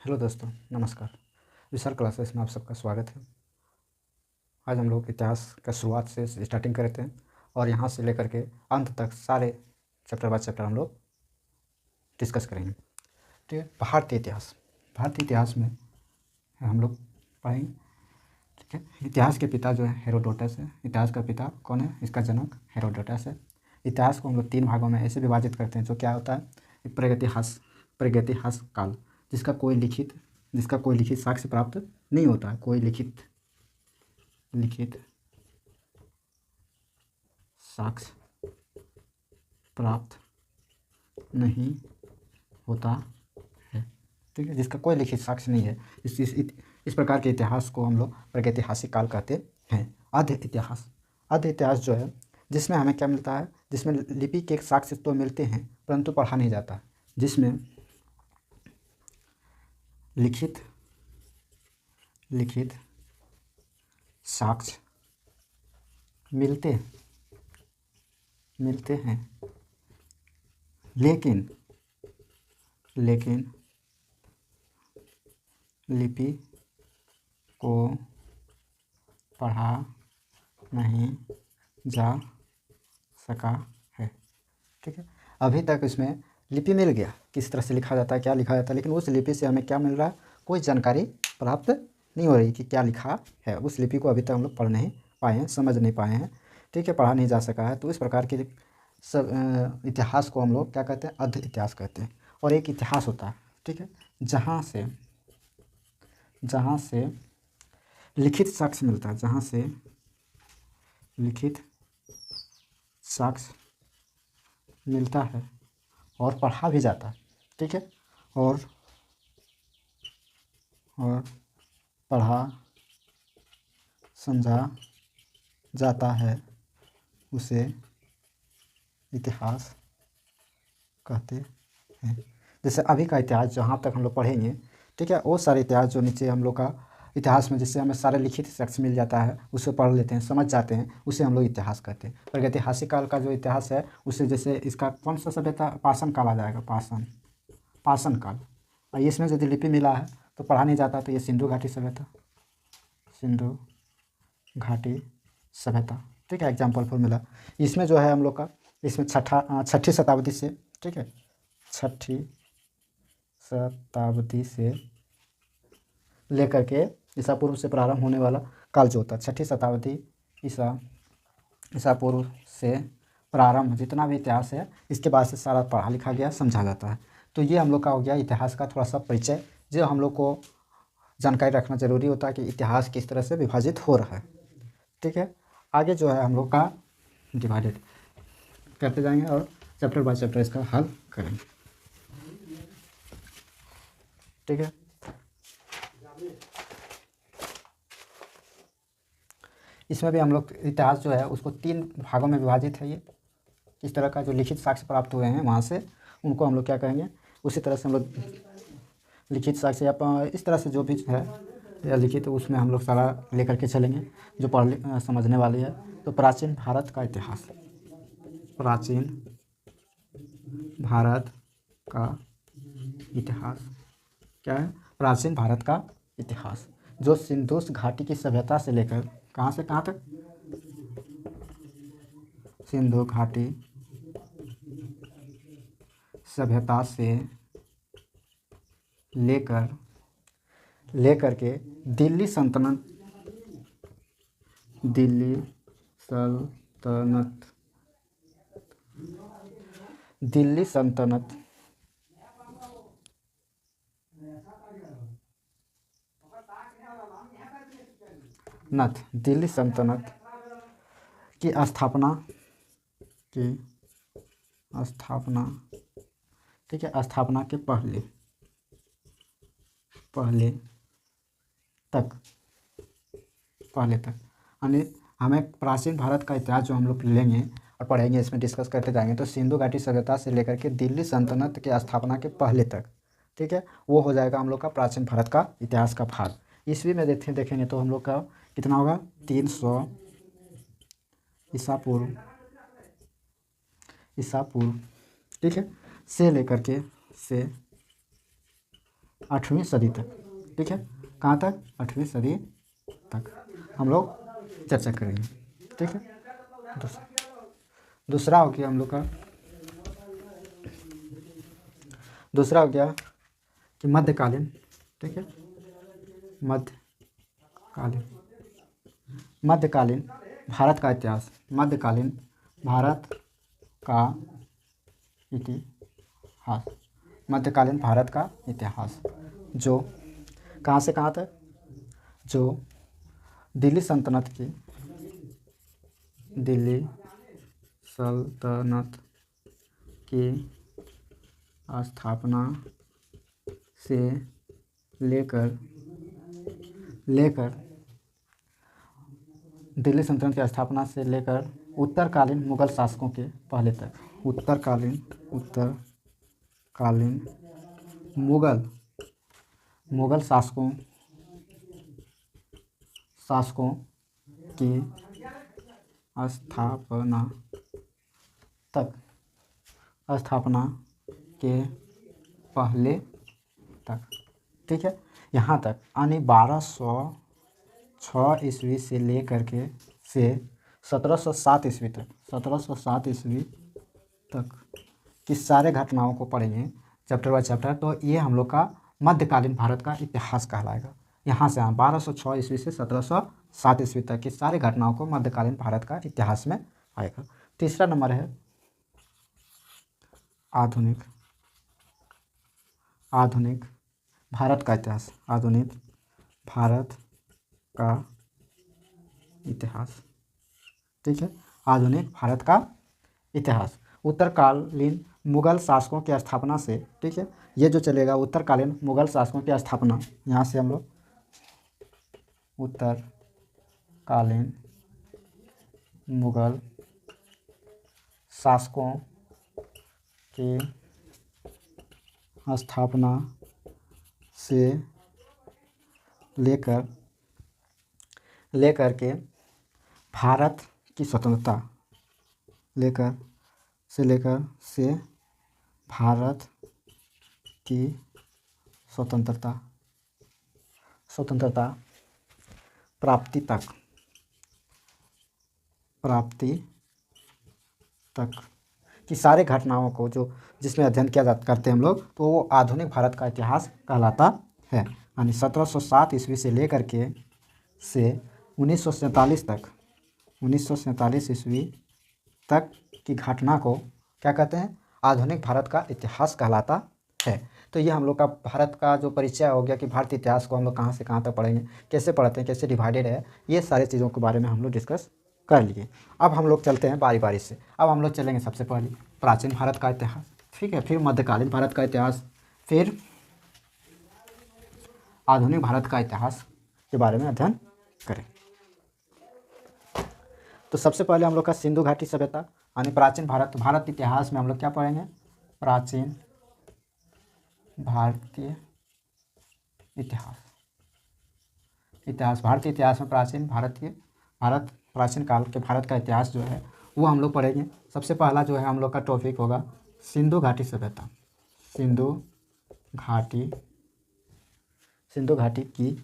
Hello दोस्तों, नमस्कार। विशाल classes में आप सबका स्वागत है। आज हम लोग इतिहास का शुरुआत से स्टार्टिंग करते हैं और यहाँ से लेकर के अंत तक सारे चैप्टर बाय चैप्टर हम लोग डिस्कस करेंगे। ठीक है। भारतीय इतिहास में हम लोग पढ़ेंगे। ठीक है। इतिहास के पिता जो है हेरोडोटस है। इतिहास का पिता कौन है? इसका जनक हेरोडोटस है। इतिहास को हम लोग 3 भागों में ऐसे विभाजित करते हैं, जो क्या होता है? एक प्रागैतिहास काल, जिसका कोई लिखित साक्ष्य प्राप्त नहीं होता है। कोई लिखित साक्ष्य प्राप्त नहीं होता है। ठीक है। जिसका कोई लिखित साक्ष्य नहीं है, इस प्रकार के इतिहास को हम लोग प्रागैतिहासिक काल कहते हैं। आद्य इतिहास जो है, जिसमें हमें क्या मिलता है? जिसमें लिपि के साक्ष्य तो मिलते हैं परंतु पढ़ा नहीं जाता। जिसमें लिखित साक्ष्य मिलते हैं, लेकिन लिपि को पढ़ा नहीं जा सका है। ठीक है। अभी तक इसमें लिपि मिल गया, किस तरह से लिखा जाता है, क्या लिखा जाता है, लेकिन उस लिपि से हमें क्या मिल रहा है? कोई जानकारी प्राप्त नहीं हो रही कि क्या लिखा है। उस लिपि को अभी तक हम लोग पढ़ नहीं पाए हैं, समझ नहीं पाए हैं। ठीक है। पढ़ा नहीं जा सका है। तो इस प्रकार के सब इतिहास को हम लोग क्या कहते हैं? आद्य इतिहास कहते हैं। और एक इतिहास होता है, ठीक है, जहाँ से लिखित साक्ष्य मिलता है, जहाँ से लिखित साक्ष्य मिलता है और पढ़ा भी जाता है। ठीक है। और पढ़ा समझा जाता है, उसे इतिहास कहते हैं। जैसे अभी का इतिहास जहाँ तक हम लोग पढ़ेंगे, ठीक है, वो सारे इतिहास जो नीचे हम लोग का इतिहास में जिससे हमें सारे लिखित साक्ष्य मिल जाता है, उसे पढ़ लेते हैं, समझ जाते हैं, उसे हम लोग इतिहास कहते हैं। प्रागैतिहासिक काल का जो इतिहास है, उसे जैसे इसका कौन सा सभ्यता? पाषाण काल आ जाएगा। पाषाण काल। और इसमें यदि लिपि मिला है तो पढ़ा नहीं जाता, तो ये सिंधु घाटी सभ्यता। ठीक है। एग्जाम्पल फॉर मिला। इसमें जो है हम लोग का, इसमें छठी शताब्दी से, ठीक है, छठी शताब्दी से लेकर के ईसा पूर्व से प्रारंभ होने वाला काल जो होता है, छठी शताब्दी ईसा पूर्व से प्रारंभ जितना भी इतिहास है, इसके बाद से सारा पढ़ा लिखा गया, समझा जाता है। तो ये हम लोग का हो गया इतिहास का थोड़ा सा परिचय, जो हम लोग को जानकारी रखना जरूरी होता है कि इतिहास किस तरह से विभाजित हो रहा है। ठीक है। आगे जो है हम लोग का डिवाइडेड करते जाएंगे और चैप्टर बाय चैप्टर इसका हल करेंगे। ठीक है। इसमें भी हम लोग इतिहास जो है उसको 3 भागों में विभाजित है। ये इस तरह का जो लिखित साक्ष्य प्राप्त हुए हैं वहाँ से, उनको हम लोग क्या कहेंगे? उसी तरह से हम लोग लिखित साक्ष्य या इस तरह से जो भी है या लिखित, उसमें हम लोग सारा लेकर के चलेंगे जो समझने वाली है। तो प्राचीन भारत का इतिहास क्या है? प्राचीन भारत का इतिहास, जो सिंधु घाटी की सभ्यता से लेकर कहाँ से कहाँ तक? सिंधु घाटी सभ्यता से लेकर के दिल्ली सल्तनत दिल्ली सल्तनत की स्थापना, ठीक है, स्थापना के पहले तक यानी हमें प्राचीन भारत का इतिहास जो हम लोग लेंगे और पढ़ेंगे, इसमें डिस्कस करते जाएंगे, तो सिंधु घाटी सभ्यता से लेकर के दिल्ली सल्तनत के स्थापना के पहले तक, ठीक है, वो हो जाएगा हम लोग का प्राचीन भारत का इतिहास का भाग। ईस्वी में देखेंगे तो हम लोग का कितना होगा? 300 ईसा पूर्व, ठीक है, से लेकर के 8वीं सदी तक। ठीक है, कहाँ तक? 8वीं सदी तक हम लोग चर्चा करेंगे। ठीक है, दूसरा हो गया हम लोग का, दूसरा हो गया कि मध्यकालीन। ठीक है, मध्यकालीन भारत का इतिहास। मध्यकालीन भारत का इतिहास। मध्यकालीन भारत का इतिहास जो कहाँ से कहाँ तक? जो दिल्ली सल्तनत की स्थापना से लेकर दिल्ली सल्तनत की स्थापना से लेकर उत्तरकालीन मुगल शासकों के पहले तक। उत्तरकालीन मुगल शासकों की स्थापना के पहले तक। ठीक है, यहाँ तक यानी 1206 ईस्वी से लेकर के 1707 ईस्वी तक की सारे घटनाओं को पढ़ेंगे चैप्टर बाय चैप्टर। तो ये हम लोग का मध्यकालीन भारत का इतिहास कहलाएगा। यहाँ से 1206 ईस्वी से 1707 ईस्वी तक की सारी घटनाओं को मध्यकालीन भारत का इतिहास में आएगा। तीसरा नंबर है आधुनिक भारत का इतिहास। आधुनिक भारत का इतिहास। ठीक है, आधुनिक भारत का इतिहास उत्तरकालीन मुगल शासकों की स्थापना से। ठीक है, ये जो चलेगा उत्तरकालीन मुगल शासकों की स्थापना, यहाँ से हम लोग उत्तरकालीन मुगल शासकों की स्थापना से लेकर के भारत की स्वतंत्रता भारत की स्वतंत्रता प्राप्ति तक की सारे घटनाओं को जो जिसमें अध्ययन करते हैं हम लोग, तो वो आधुनिक भारत का इतिहास कहलाता है। यानी 1707 ईस्वी से लेकर के 1947 ईस्वी तक की घटना को क्या कहते हैं? आधुनिक भारत का इतिहास कहलाता है। तो ये हम लोग का भारत का जो परिचय हो गया कि भारतीय इतिहास को हम लोग कहाँ से कहाँ तक पढ़ेंगे, कैसे पढ़ते हैं, कैसे डिवाइडेड है, ये सारी चीज़ों के बारे में हम लोग डिस्कस कर लिए। अब हम लोग चलते हैं बारी बारी से। अब हम लोग चलेंगे सबसे पहले प्राचीन भारत का इतिहास। ठीक है, फिर मध्यकालीन भारत का इतिहास, फिर आधुनिक भारत का इतिहास के बारे में अध्ययन करें। तो सबसे पहले हम लोग का सिंधु घाटी सभ्यता यानी प्राचीन भारत इतिहास में हम लोग क्या पढ़ेंगे? प्राचीन भारतीय इतिहास। भारतीय इतिहास में प्राचीन काल के भारत का इतिहास जो है वो हम लोग पढ़ेंगे। सबसे पहला जो है हम लोग का टॉपिक होगा सिंधु घाटी सभ्यता। सिंधु घाटी की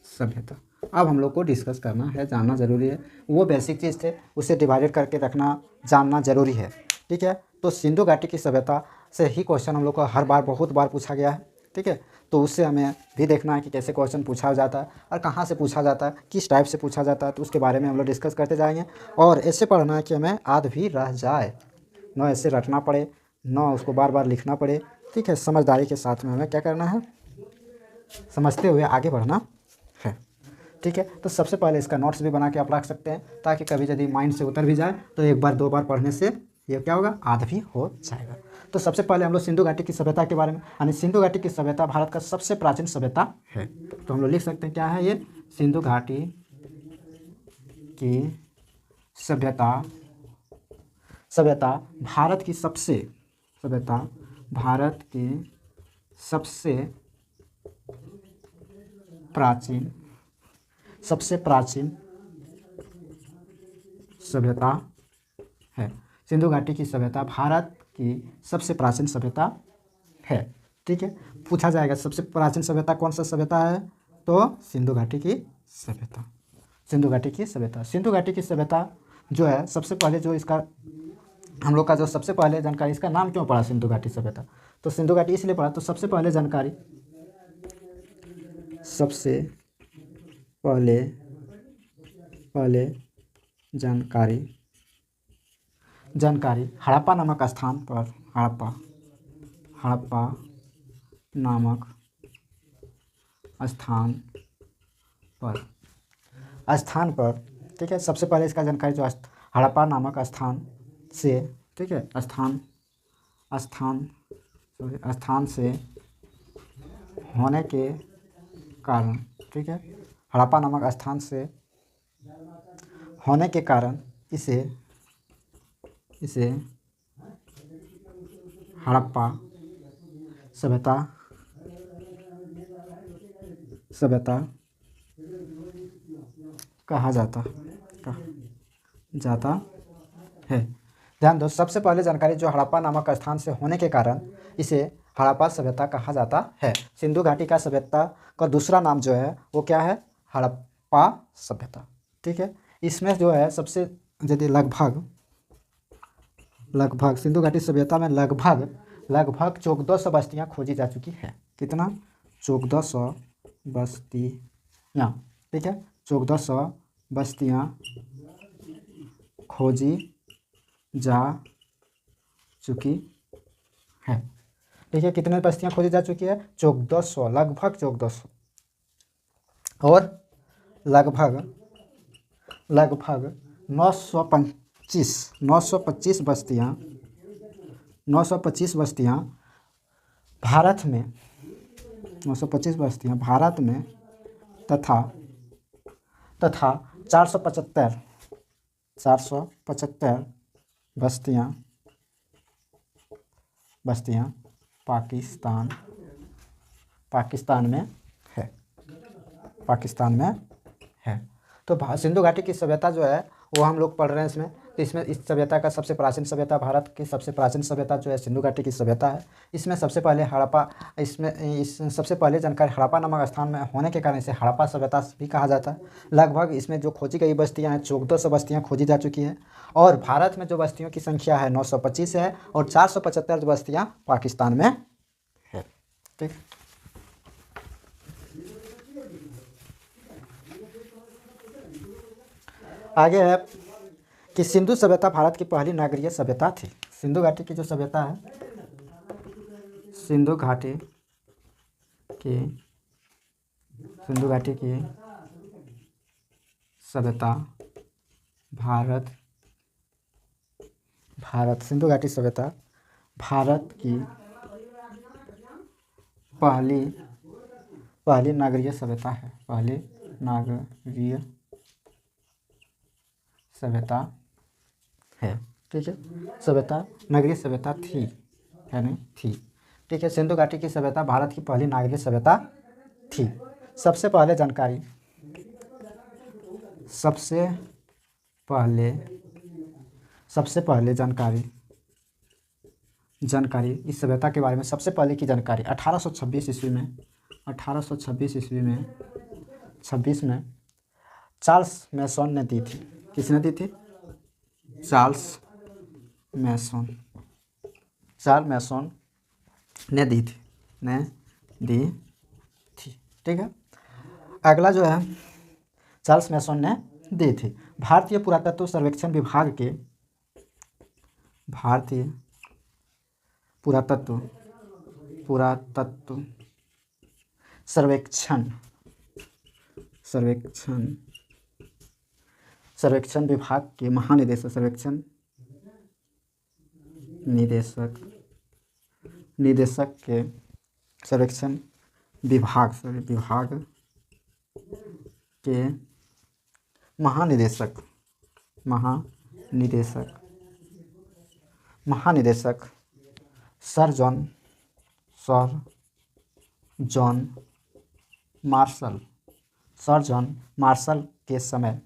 सभ्यता अब हम लोग को डिस्कस करना है, जानना ज़रूरी है। वो बेसिक चीज़ थे, उसे डिवाइडेड करके रखना, जानना ज़रूरी है। ठीक है, तो सिंधु घाटी की सभ्यता से ही क्वेश्चन हम लोग को बहुत बार पूछा गया है। ठीक है, तो उससे हमें भी देखना है कि कैसे क्वेश्चन पूछा जाता है और कहाँ से पूछा जाता है, किस टाइप से पूछा जाता है, तो उसके बारे में हम लोग डिस्कस करते जाएंगे। और ऐसे पढ़ना है कि हमें याद भी रह जाए, न ऐसे रटना पड़े, न उसको बार बार लिखना पड़े। ठीक है, समझदारी के साथ में हमें क्या करना है, समझते हुए आगे बढ़ना है। ठीक है, तो सबसे पहले इसका नोट्स भी बना के आप रख सकते हैं, ताकि कभी यदि माइंड से उतर भी जाए तो एक बार दो बार पढ़ने से ये क्या होगा, याद भी हो जाएगा। तो सबसे पहले हम लोग सिंधु घाटी की सभ्यता के बारे में, यानी सिंधु घाटी की सभ्यता भारत का सबसे प्राचीन सभ्यता है। तो हम लोग लिख सकते हैं क्या है ये, सिंधु घाटी की सभ्यता भारत की सबसे प्राचीन सभ्यता है। सिंधु घाटी की सभ्यता भारत की सबसे प्राचीन सभ्यता है। ठीक है, पूछा जाएगा सबसे प्राचीन सभ्यता कौन सा सभ्यता है, तो सिंधु घाटी की सभ्यता। सिंधु घाटी की सभ्यता, सिंधु घाटी की सभ्यता जो है सबसे पहले जो इसका हम लोग का जो सबसे पहले जानकारी, इसका नाम क्यों पड़ा सिंधु घाटी सभ्यता, तो सिंधु घाटी इसलिए पड़ा, तो सबसे पहले जानकारी, सबसे पहले पहले जानकारी जानकारी हड़प्पा नामक स्थान पर, हड़प्पा नामक स्थान पर, ठीक है, सबसे पहले इसका जानकारी जो हड़प्पा नामक स्थान से, ठीक है, स्थान से होने के कारण, ठीक है, हड़प्पा नामक स्थान से होने के कारण इसे हड़प्पा सभ्यता कहा जाता है। ध्यान दो, सबसे पहले जानकारी जो हड़प्पा नामक स्थान से होने के कारण इसे हड़प्पा सभ्यता कहा जाता है। सिंधु घाटी का सभ्यता का दूसरा नाम जो है वो क्या है, हड़प्पा सभ्यता, ठीक है। इसमें जो है सबसे यदि लगभग सिंधु घाटी सभ्यता में लगभग 1400 बस्तियाँ खोजी जा चुकी है। कितना, 1400 बस्तियाँ, ठीक है, 1400 बस्तियाँ खोजी जा चुकी है, ठीक है। कितने बस्तियाँ खोजी जा चुकी है, 1400, लगभग 1400, और लगभग 925 बस्तियाँ भारत में, 925 बस्तियाँ भारत में तथा 475 बस्तियाँ पाकिस्तान में है। तो सिंधु घाटी की सभ्यता जो है वो हम लोग पढ़ रहे हैं इसमें, तो इसमें इस सभ्यता का सबसे प्राचीन सभ्यता, भारत की सबसे प्राचीन सभ्यता जो है सिंधु घाटी की सभ्यता है। इसमें सबसे पहले सबसे पहले जानकारी हड़प्पा नामक स्थान में होने के कारण इसे हड़प्पा सभ्यता भी कहा जाता है। लगभग इसमें जो खोजी गई बस्तियां हैं 1400 बस्तियां खोजी जा चुकी हैं, और भारत में जो बस्तियों की संख्या है 925 है, और 475 बस्तियां पाकिस्तान में है, ठीक। आगे है कि सिंधु सभ्यता भारत की पहली नागरीय सभ्यता थी। सिंधु घाटी की जो सभ्यता है, सिंधु घाटी की सभ्यता सिंधु घाटी सभ्यता भारत की पहली नागरीय सभ्यता है, पहली नागरीय सभ्यता है, ठीक है। सभ्यता नागरीय सभ्यता थी, है नहीं थी, ठीक है। सिंधु घाटी की सभ्यता भारत की पहली नागरीय सभ्यता थी। सबसे पहले जानकारी इस सभ्यता के बारे में, सबसे पहले की जानकारी 1826 ईस्वी में 26 में चार्ल्स मैसन ने दी थी। किसने दी थी, चार्ल्स मैसन ने दी थी, ठीक है। अगला जो है चार्ल्स मैसन ने दी थी। भारतीय पुरातत्व सर्वेक्षण विभाग के पुरातत्व सर्वेक्षण विभाग के महानिदेशक, निदेशक के सर्वेक्षण विभाग के महानिदेशक सर जॉन मार्शल के समय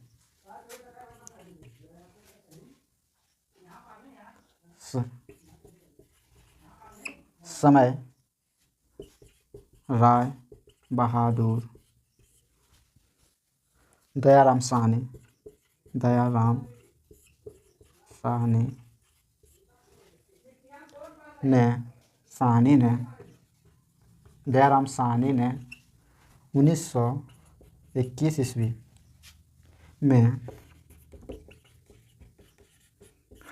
राय बहादुर दयाराम साहनी दयाराम साहनी ने 1921 ईस्वी में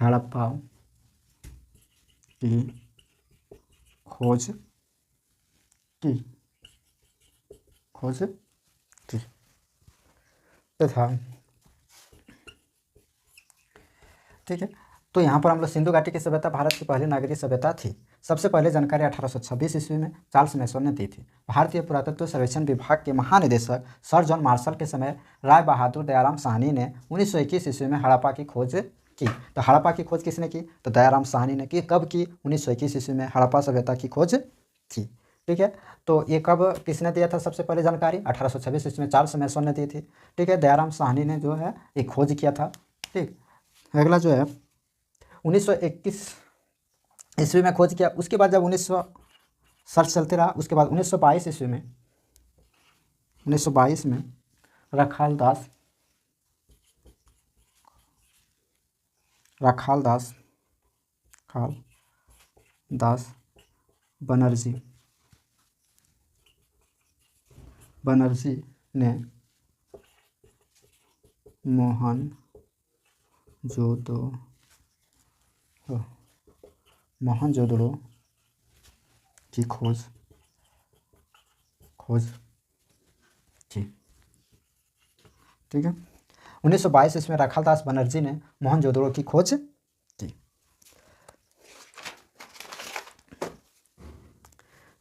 हड़प्पा की खोज की तथा ठीक है। तो यहाँ पर हम लोग सिंधु घाटी की सभ्यता भारत की पहली नागरिक सभ्यता थी। सबसे पहले जानकारी 1826 ईस्वी में चार्ल्स मैसन ने दी थी। भारतीय पुरातत्व सर्वेक्षण विभाग के महानिदेशक सर जॉन मार्शल के समय राय बहादुर दयाराम साहनी ने 1921 ईस्वी में हड़प्पा की खोज की। तो हड़प्पा की खोज किसने की? तो दयाराम साहनी ने की। कब की? 1921 ईस्वी में हड़प्पा सभ्यता की खोज की। ठीक है। तो ये कब किसने दिया था सबसे पहले जानकारी? 1826 ईस्वी में चार्ल्स मैसन ने दी थी। ठीक है। दयाराम साहनी ने जो है ये खोज किया था। ठीक। अगला जो है 1921 ईस्वी में खोज किया। उसके बाद जब 1900 सर्च चलते रहा, उसके बाद 1922 ईस्वी में 1922 में राखाल दास बनर्जी ने मोहनजोदड़ो की खोज की। ठीक है। 1922 ईस्वी में राखाल दास बनर्जी ने मोहनजोदड़ो की खोज की।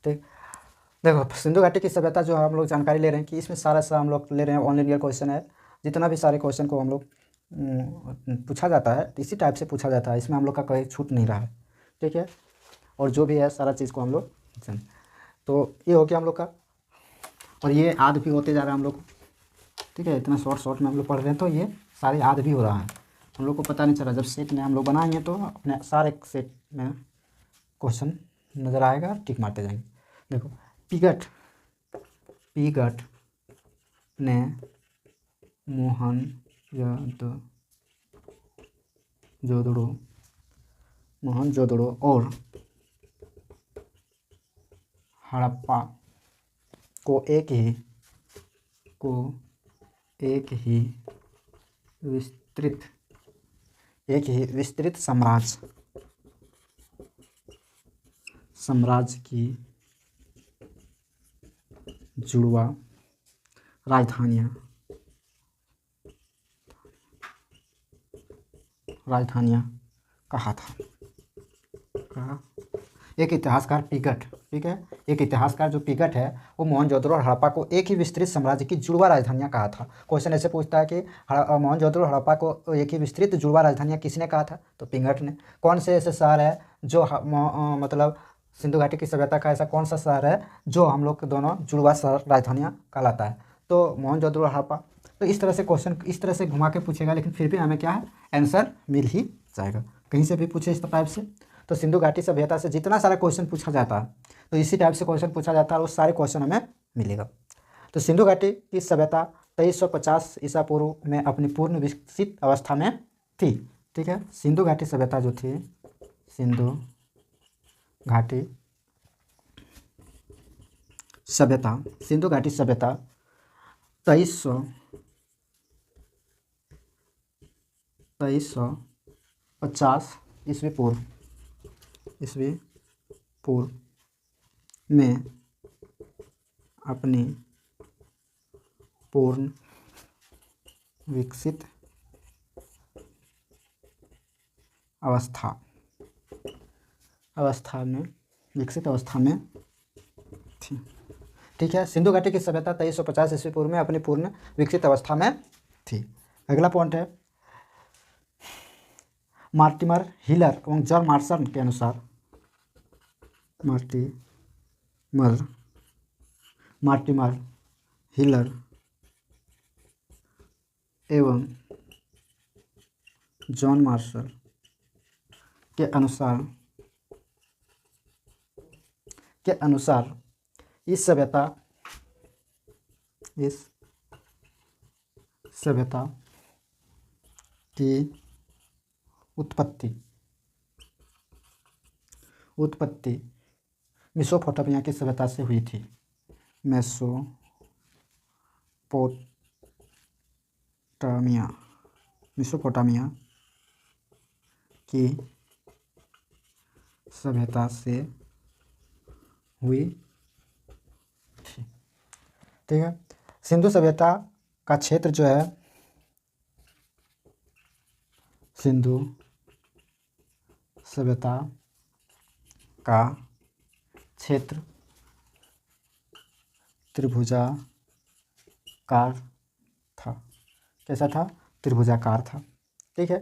ठीक। देखो सिंधु घाटी की सभ्यता जो हम लोग जानकारी ले रहे हैं कि इसमें सारा हम लोग ले रहे हैं ऑन ईयर क्वेश्चन है। जितना भी सारे क्वेश्चन को हम लोग पूछा जाता है इसी टाइप से पूछा जाता है। इसमें हम लोग का कोई छूट नहीं रहा है। ठीक है। और जो भी है सारा चीज़ को हम लोग तो ये हो गया हम लोग का, और ये याद भी होते जा रहा है हम लोग। ठीक है। इतना शॉर्ट में हम लोग पढ़ रहे हैं तो ये सारे याद भी हो रहा है हम लोग को, पता नहीं चला। जब सेट में हम लोग बनाएंगे तो अपने सारे सेट में क्वेश्चन नज़र आएगा, टिक मारते जाएंगे। देखो पिगट ने मोहनजोदड़ो और हड़प्पा को एक ही विस्तृत साम्राज्य की जुड़वा राजधानियाँ कहा था। एक इतिहासकार पिगट, ठीक है, एक इतिहासकार जो पिगट है वो मोहनजोदड़ो और हड़प्पा को एक ही विस्तृत साम्राज्य की जुड़वा राजधानियाँ कहा था। क्वेश्चन ऐसे पूछता है कि मोहनजोदड़ो और हड़प्पा को एक ही विस्तृत जुड़वा राजधानियाँ किसने कहा था? तो पिगट ने। कौन से ऐसे शहर है जो मतलब सिंधु घाटी की सभ्यता का ऐसा कौन सा शहर है जो हम लोग के दोनों जुड़वा राजधानियाँ कहलाता है? तो मोहनजोदड़ो और हड़प्पा। तो इस तरह से क्वेश्चन इस तरह से घुमा के पूछेगा, लेकिन फिर भी हमें क्या है आंसर मिल ही जाएगा। कहीं से भी पूछे इस टाइप से। तो सिंधु घाटी सभ्यता से जितना सारा क्वेश्चन पूछा जाता है तो इसी टाइप से क्वेश्चन पूछा जाता है और वो सारे क्वेश्चन हमें मिलेगा। तो सिंधु घाटी की सभ्यता 2350 ईसा पूर्व में अपनी पूर्ण विकसित अवस्था में थी। ठीक है। सिंधु घाटी सभ्यता जो थी, सिंधु घाटी सभ्यता 2350 ईस्वी पूर्व में अपनी पूर्ण विकसित अवस्था में थी। ठीक है। सिंधु घाटी की सभ्यता 2350 ईस्वी पूर्व में अपनी पूर्ण विकसित अवस्था में थी। अगला पॉइंट है मार्टिमर हिलर एवं जॉन मार्शल के अनुसार मार्टिमर हिलर एवं जॉन मार्शल के अनुसार इस सभ्यता की उत्पत्ति मेसोपोटामिया की सभ्यता से हुई थी। मेसोपोटामिया की सभ्यता से हुई थी। ठीक है। सिंधु सभ्यता का क्षेत्र जो है, सिंधु सभ्यता का क्षेत्र त्रिभुजाकार था। कैसा था? त्रिभुजाकार था। ठीक है।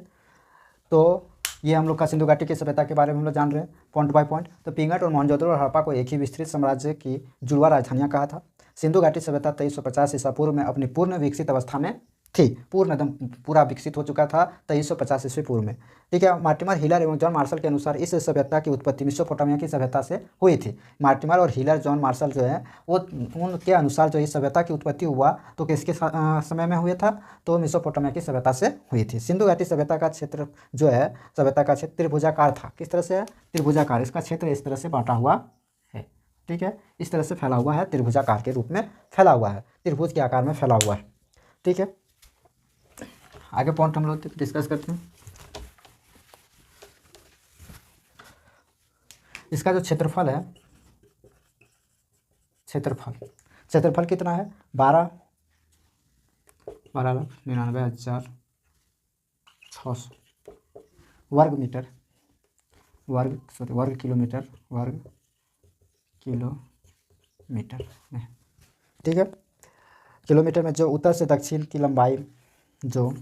तो ये हम लोग का सिंधु घाटी की सभ्यता के बारे में हम लोग जान रहे हैं पॉइंट बाय पॉइंट। तो पिंगट और मोहनजोदड़ो और हड़प्पा को एक ही विस्तृत साम्राज्य की जुड़वा राजधानियां कहा था। सिंधु घाटी सभ्यता 2350 ईसा पूर्व में अपनी पूर्ण विकसित अवस्था में थी। पूरा विकसित हो चुका था 2350 ईस्वी पूर्व में। ठीक है। मार्टिमर, हिलर एवं जॉन मार्शल के अनुसार इस सभ्यता की उत्पत्ति मेसोपोटामिया की सभ्यता से हुई थी। मार्टिमर और हिलर, जॉन मार्शल जो है वो उनके अनुसार जो इस सभ्यता की उत्पत्ति हुआ तो किसके समय में हुआ था? तो मेसोपोटामिया की सभ्यता से हुई थी। सिंधु घाटी सभ्यता का क्षेत्र जो है, सभ्यता का क्षेत्र त्रिभुजाकार था। किस तरह से है? त्रिभुजाकार। इसका क्षेत्र इस तरह से बांटा हुआ है। ठीक है। इस तरह से फैला हुआ है, त्रिभुजाकार के रूप में फैला हुआ है, त्रिभुज के आकार में फैला हुआ है। ठीक है। आगे पॉइंट हम लोग डिस्कस करते हैं। इसका जो क्षेत्रफल है, क्षेत्रफल कितना है? 12,99,600 वर्ग किलोमीटर में। ठीक है। किलोमीटर में जो उत्तर से दक्षिण की लंबाई, जो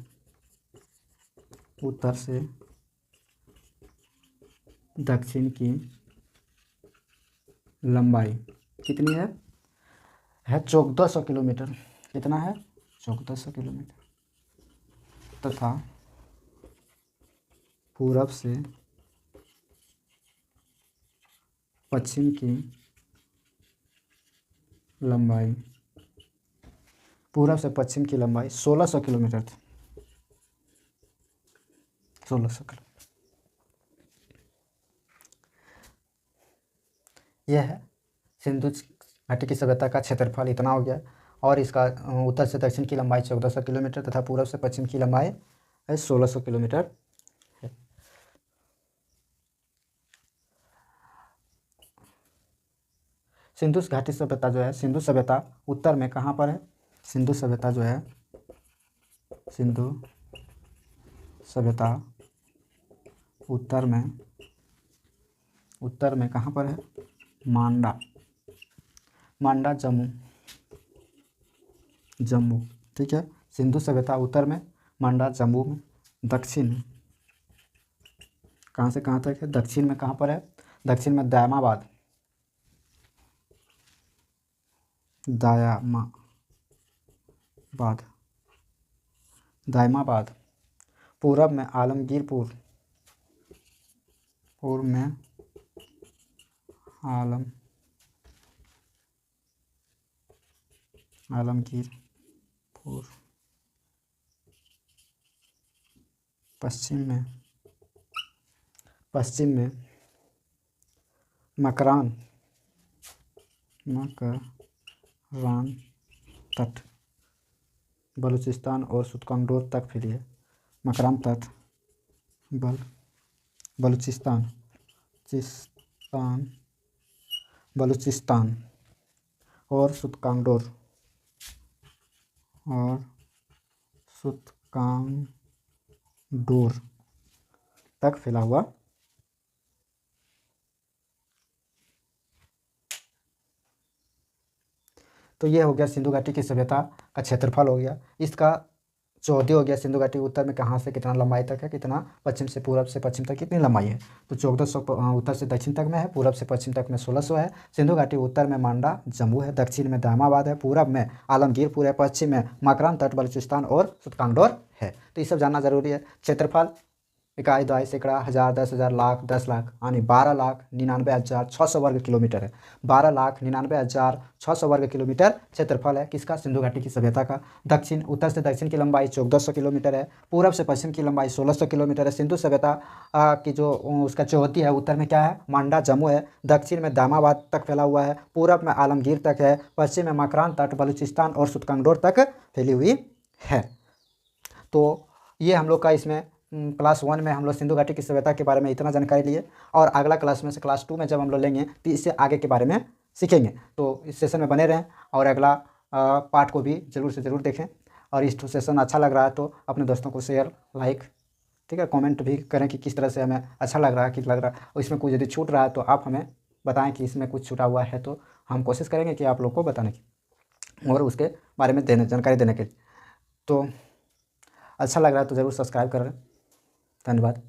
उत्तर से दक्षिण की लंबाई कितनी है? 1400 किलोमीटर। कितना है? 1400 किलोमीटर। तथा पूरब से पश्चिम की लंबाई, 1600 किलोमीटर थी। 1600 किलोमीटर। यह है सिंधु घाटी की सभ्यता का क्षेत्रफल, इतना हो गया। और इसका उत्तर से दक्षिण की लंबाई 1400 किलोमीटर तथा पूरब से पश्चिम की लंबाई 1600 किलोमीटर है। सिंधु घाटी सभ्यता जो है, सिंधु सभ्यता उत्तर में कहाँ पर है? सिंधु सभ्यता जो है, सिंधु सभ्यता उत्तर में कहाँ पर है? मांडा जम्मू। ठीक है। सिंधु सभ्यता उत्तर में मांडा जम्मू में। दक्षिण कहाँ से कहाँ तक है? दक्षिण में कहाँ पर है? दक्षिण में दायमाबाद। पूरब में आलमगीरपुर। आलमगीरपुर। पश्चिम में मकरान तट बलूचिस्तान और सुतकंडोर तक फैली है। मकरान तट बलूचिस्तान और सुतकंडोर तक फैला हुआ। तो ये हो गया सिंधु घाटी की सभ्यता का क्षेत्रफल हो गया। इसका चौहदी हो गया। सिंधु घाटी उत्तर में कहाँ से कितना लंबाई तक है, कितना पश्चिम से पूरब से पश्चिम तक कितनी लंबाई है? तो 1400 उत्तर से दक्षिण तक में है, पूरब से पश्चिम तक में 1600 है। सिंधु घाटी उत्तर में मांडा जम्मू है, दक्षिण में दायमाबाद है, पूरब में आलमगीरपुर है, पश्चिम में मकरान तट बलूचिस्तान और सुतकंडोर है। तो ये सब जानना जरूरी है। क्षेत्रफल इकाई, दहाई, सैकड़ा, हज़ार, 10,000, लाख, 10 लाख, यानी 12,99,600 वर्ग किलोमीटर है। 12,99,600 वर्ग किलोमीटर क्षेत्रफल है किसका? सिंधु घाटी की सभ्यता का। दक्षिण उत्तर से दक्षिण की लंबाई 1400 किलोमीटर है। पूरब से पश्चिम की लंबाई 1600 किलोमीटर है। सिंधु सभ्यता की जो उसका चौहद्दी है, उत्तर में क्या है? मांडा जम्मू है। दक्षिण में दामाबाद तक फैला हुआ है। पूरब में आलमगीर तक है। पश्चिम में मकरान तट, बलूचिस्तान और सुतकंगडोर तक फैली हुई है। तो ये हम लोग का इसमें क्लास 1 में हम लोग सिंधु घाटी की सभ्यता के बारे में इतना जानकारी लिए, और अगला क्लास में से क्लास 2 में जब हम लोग लेंगे तो इससे आगे के बारे में सीखेंगे। तो इस सेशन में बने रहें और अगला पार्ट को भी ज़रूर से ज़रूर देखें। और इस सेशन अच्छा लग रहा है तो अपने दोस्तों को शेयर, लाइक, ठीक है, कमेंट भी करें कि किस तरह से हमें अच्छा लग रहा है, किस लग रहा है, और इसमें कुछ यदि छूट रहा है तो आप हमें बताएं कि इसमें कुछ छूटा हुआ है, तो हम कोशिश करेंगे कि आप लोग को बताने की और उसके बारे में जानकारी देने के लिए। तो अच्छा लग रहा है तो ज़रूर सब्सक्राइब करें। धन्यवाद।